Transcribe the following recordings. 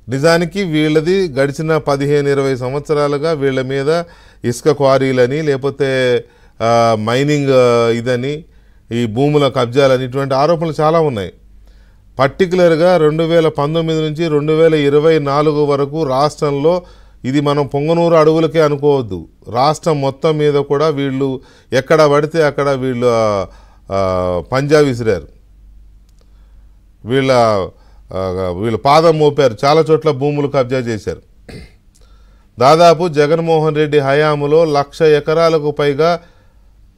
నిజానికి వీళ్ళది గడిచిన 15-20 సంవత్సరాలుగా వీళ్ళ మీద ఇసుక క్వారీలని లేకపోతే మైనింగ్ ఇదని ఈ భూముల కబ్జాలని ఇటువంటి ఆరోపణలు చాలా ఉన్నాయి. పర్టికులర్గా 2019 నుంచి 2024 వరకు రాష్ట్రంలో ఇది మనం పొంగనూరు అడవులకే అనుకోవద్దు, రాష్ట్రం మొత్తం మీద కూడా వీళ్ళు ఎక్కడ పడితే అక్కడ వీళ్ళు పంజా విసిరారు, వీళ్ళు పాదం మోపారు, చాలా చోట్ల భూములు కబ్జా చేశారు. దాదాపు జగన్మోహన్ రెడ్డి హయాంలో 1,00,000 ఎకరాలకు పైగా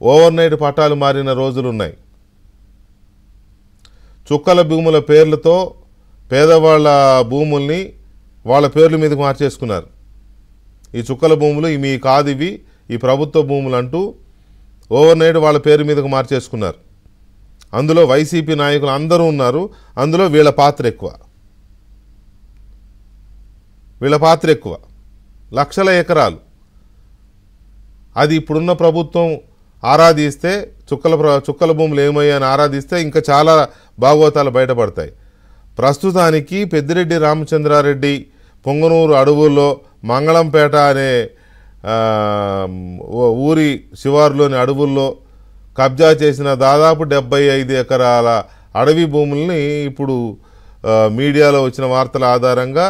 ఓవర్నైట్ పట్టాలు మారిన రోజులున్నాయి. చుక్కల భూముల పేర్లతో పేదవాళ్ళ భూముల్ని వాళ్ళ పేర్ల మీదకి మార్చేసుకున్నారు. ఈ చుక్కల భూములు మీ కాదు, ఇవి ఈ ప్రభుత్వ భూములు అంటూ ఓవర్నైట్ వాళ్ళ పేరు మీదకి మార్చేసుకున్నారు. అందులో వైసీపీ నాయకులు అందరూ ఉన్నారు. అందులో వీళ్ళ పాత్ర ఎక్కువ. లక్షల ఎకరాలు అది ఇప్పుడున్న ప్రభుత్వం ఆరాధిస్తే చుక్కల భూములు ఏమయ్యాని ఆరాధిస్తే ఇంకా చాలా భాగవతాలు బయటపడతాయి. ప్రస్తుతానికి పెద్దిరెడ్డి రామచంద్రారెడ్డి పొంగనూరు అడవుల్లో మంగళంపేట అనే ఊరి శివారులోని అడవుల్లో కబ్జా చేసిన దాదాపు 75 ఎకరాల అడవి భూముల్ని ఇప్పుడు మీడియాలో వచ్చిన వార్తల ఆధారంగా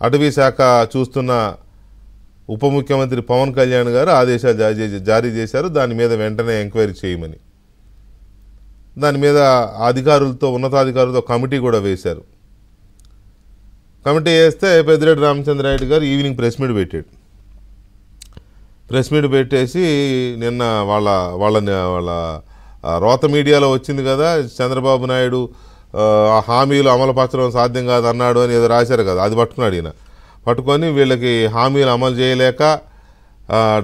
అటవీ శాఖ చూస్తున్న ఉప ముఖ్యమంత్రి పవన్ కళ్యాణ్ గారు ఆదేశాలు జారీ చేశారు. దాని మీద వెంటనే ఎంక్వైరీ చేయమని. దాని మీద ఉన్నతాధికారులతో కమిటీ కూడా వేశారు. కమిటీ వేస్తే పెద్దిరెడ్డి రామచంద్రారెడ్డి గారు ఈవినింగ్ ప్రెస్ మీట్ పెట్టేసి నిన్న వాళ్ళ రోత మీడియాలో వచ్చింది కదా, చంద్రబాబు నాయుడు హామీలు అమలుపరచడం సాధ్యం కాదన్నాడు అని ఏదో రాశారు కదా, అది పట్టుకొని వీళ్ళకి హామీలు అమలు చేయలేక,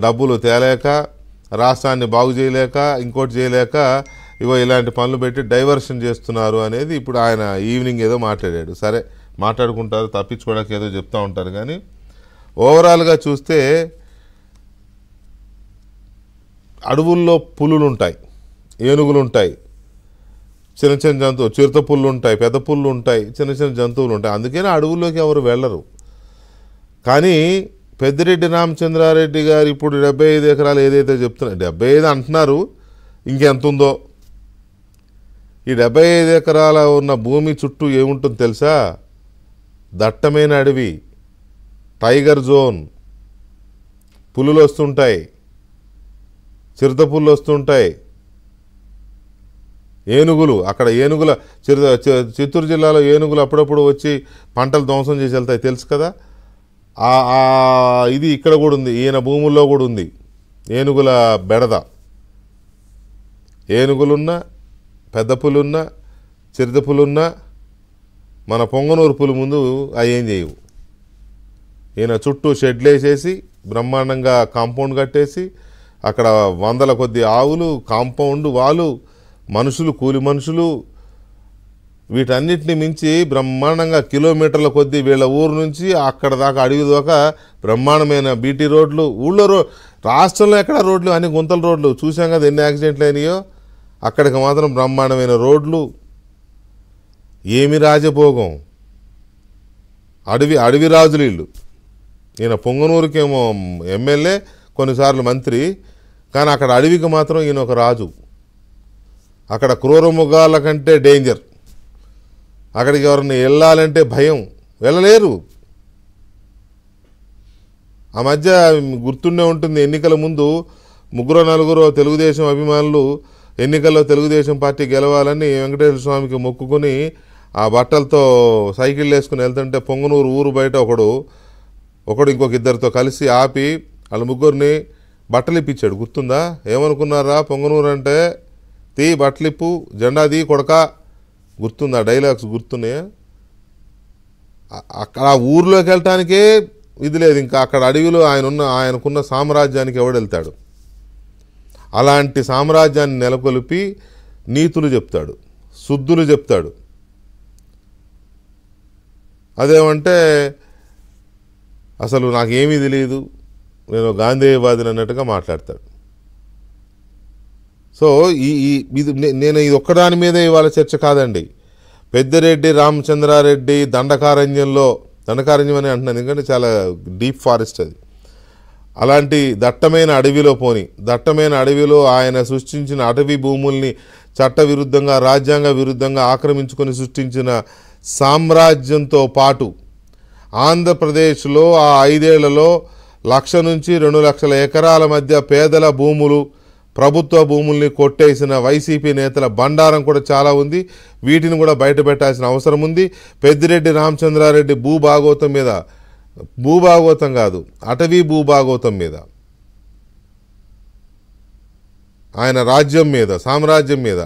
డబ్బులు తేలేక, రాష్ట్రాన్ని బాగు చేయలేక, ఇంకోటి చేయలేక ఇలాంటి పనులు పెట్టి డైవర్షన్ చేస్తున్నారు అనేది ఇప్పుడు ఆయన ఈవినింగ్ ఏదో మాట్లాడాడు. సరే మాట్లాడుకుంటారు, తప్పించుకోవడానికి ఏదో చెప్తూ ఉంటారు. కానీ ఓవరాల్గా చూస్తే అడవుల్లో పులులు ఉంటాయి, ఏనుగులు ఉంటాయి, చిన్న చిన్న జంతువులు, చిరుత పుళ్ళు ఉంటాయి, పెద్ద పుళ్ళు ఉంటాయి, చిన్న చిన్న జంతువులు ఉంటాయి. అందుకనే అడవుల్లోకి ఎవరు వెళ్ళరు. కానీ పెద్దిరెడ్డి రామచంద్రారెడ్డి గారు ఇప్పుడు 75 ఎకరాలు ఏదైతే చెప్తున్నారు, 75 అంటున్నారు, ఇంకెంత ఉందో. ఈ 75 ఎకరాల ఉన్న భూమి చుట్టూ ఏముంటుందో తెలుసా? దట్టమైన అడవి, టైగర్ జోన్, పులులు వస్తుంటాయి, చిరుత పుళ్ళు వస్తుంటాయి, ఏనుగులు. అక్కడ చిత్తూరు జిల్లాలో ఏనుగులు అప్పుడప్పుడు వచ్చి పంటలు ధ్వంసం చేసి వెళ్తాయి, తెలుసు కదా. ఇది ఇక్కడ కూడా ఉంది, ఈయన భూముల్లో కూడా ఉంది ఏనుగుల బెడద. ఏనుగులున్నా, పెద్ద పులున్నా, చిరుత పులున్నా మన పొంగనూరు పులు ముందు అవి ఏం చేయవు. ఈయన చుట్టూ షెడ్లు వేసేసి బ్రహ్మాండంగా కాంపౌండ్ కట్టేసి అక్కడ 100 కొద్ది ఆవులు, కాంపౌండ్ వాళ్ళు, మనుషులు, కూలి మనుషులు, వీటన్నిటిని మించి బ్రహ్మాండంగా కిలోమీటర్ల కొద్దీ వీళ్ళ ఊరు నుంచి అక్కడ దాకా అడవి దాకా బ్రహ్మాండమైన బీటీ రోడ్లు. రాష్ట్రంలో ఎక్కడ రోడ్లు అన్ని గుంతల రోడ్లు చూసాం కదా, ఎన్ని యాక్సిడెంట్లు అయినాయో. అక్కడికి మాత్రం బ్రహ్మాండమైన రోడ్లు. ఏమి రాజభోగం, అడవి రాజులు ఇల్లు. ఈయన పొంగనూరుకేమో ఎమ్మెల్యే, కొన్నిసార్లు మంత్రి, కానీ అక్కడ అడవికి మాత్రం ఈయన ఒక రాజు. అక్కడ క్రూర మృగాల కంటే డేంజర్. అక్కడికి ఎవరిని వెళ్ళాలంటే భయం, వెళ్ళలేరు. ఆ మధ్య గుర్తుండే ఉంటుంది, ఎన్నికల ముందు 3-4 తెలుగుదేశం అభిమానులు ఎన్నికల్లో తెలుగుదేశం పార్టీ గెలవాలని వెంకటేశ్వర స్వామికి మొక్కుకొని ఆ బట్టలతో సైకిల్ వేసుకుని వెళ్తుంటే పొంగనూరు ఊరు బయట ఒకడు ఇంకొక ఇద్దరితో కలిసి ఆపి వాళ్ళ ముగ్గురిని బట్టలు ఇప్పించాడు. గుర్తుందా? ఏమనుకున్నారా పొంగనూరు అంటే? తీ బట్టలిప్పు, జెండా తీ కొడక. గుర్తుందా? డైలాగ్స్ గుర్తున్నాయా? అక్కడ ఊర్లోకి వెళ్ళటానికే ఇది లేదు. ఇంకా అక్కడ అడవిలో ఆయనకున్న సామ్రాజ్యానికి ఎవడు వెళ్తాడు? అలాంటి సామ్రాజ్యాన్ని నెలకొల్పి నీతులు చెప్తాడు, శుద్ధులు చెప్తాడు. అదేమంటే అసలు నాకేమీ తెలియదు, నేను గాంధేయవాదిని అన్నట్టుగా మాట్లాడతాడు. సో నేను ఇది ఒక్కదాని మీదే ఇవాళ చర్చ కాదండి. పెద్దిరెడ్డి రామచంద్రారెడ్డి దండకారణ్యంలో దండకారణ్యం అని అంటున్నాను ఎందుకంటే చాలా డీప్ ఫారెస్ట్ అది. అలాంటి దట్టమైన అడవిలో ఆయన సృష్టించిన అటవీ భూముల్ని చట్టవిరుద్ధంగా రాజ్యాంగ విరుద్ధంగా ఆక్రమించుకొని సృష్టించిన సామ్రాజ్యంతో పాటు ఆంధ్రప్రదేశ్లో ఆ 5 ఏళ్లలో 1,00,000 నుంచి 2,00,000 ఎకరాల మధ్య పేదల భూములు ప్రభుత్వ భూముల్ని కొట్టేసిన వైసీపీ నేతల బండారం కూడా చాలా ఉంది. వీటిని కూడా బయటపెట్టాల్సిన అవసరం ఉంది. పెద్దిరెడ్డి రామచంద్రారెడ్డి భూభాగోతం కాదు, అటవీ భూభాగోతం మీద, ఆయన రాజ్యం మీద, సామ్రాజ్యం మీద